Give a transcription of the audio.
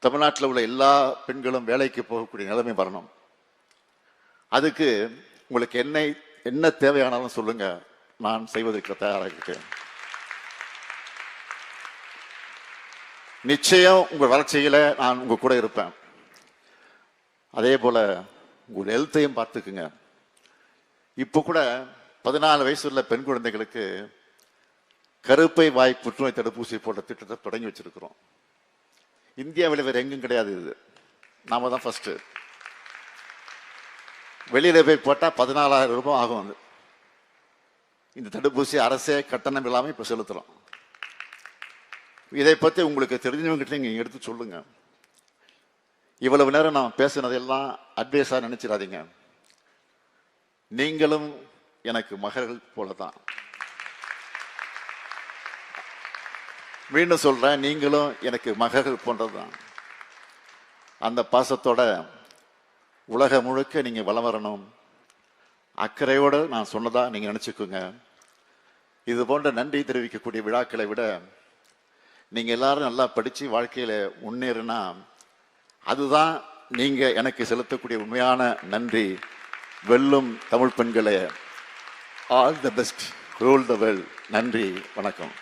தமிழ்நாட்டில் உள்ள எல்லா பெண்களும் வேலைக்கு போகக்கூடிய நிலைமை வரணும். அதுக்கு உங்களுக்கு என்ன தேவையானாலும் சொல்லுங்க, நான் செய்வதற்கு தயாராக இருக்கேன். நிச்சயம் உங்க வளர்ச்சியில நான் உங்க கூட இருப்பேன். அதே போல உங்க ஹெல்த்தையும் பார்த்துக்குங்க. இப்போ கூட 14 வயசு உள்ள பெண் குழந்தைகளுக்கு கருப்பை வாய் புற்றுநோய் தடுப்பூசி போட்ட திட்டத்தை தொடங்கி வச்சிருக்கிறோம். இந்தியாவில் வேற எங்கும் கிடையாது. இது நாம தான் ஃபர்ஸ்ட். வெளியில போய் போட்டா 14,000 ரூபாய் ஆகும். இந்த தடுப்பூசி அரசே கட்டணம் இல்லாமல் இப்ப செலுத்துறோம். இதை பத்தி உங்களுக்கு தெரிஞ்சவங்கிட்ட நீங்க எடுத்து சொல்லுங்க. இவ்வளவு நேரம் நான் பேசினதெல்லாம் அட்வைஸா நினைச்சிடாதீங்க. நீங்களும் எனக்கு மகள்கள் போலதான். மீண்டும் சொல்றேன், நீங்களும் எனக்கு மகள்கள் போன்றதுதான். அந்த பாசத்தோட உலகம் முழுக்க நீங்க வலம் வரணும். அக்கறையோடு நான் சொன்னதா நீங்க நினைச்சுக்கோங்க. இது போன்ற நன்றி தெரிவிக்கக்கூடிய விழாக்களை விட நீங்க எல்லாரும் நல்லா படிச்சு வாழ்க்கையில முன்னேறினா அதுதான் நீங்க எனக்கு செலுத்தக்கூடிய உண்மையான நன்றி. வெல்லும் தமிழ் பெண்களே, all the best, rule the world. நன்றி, வணக்கம்.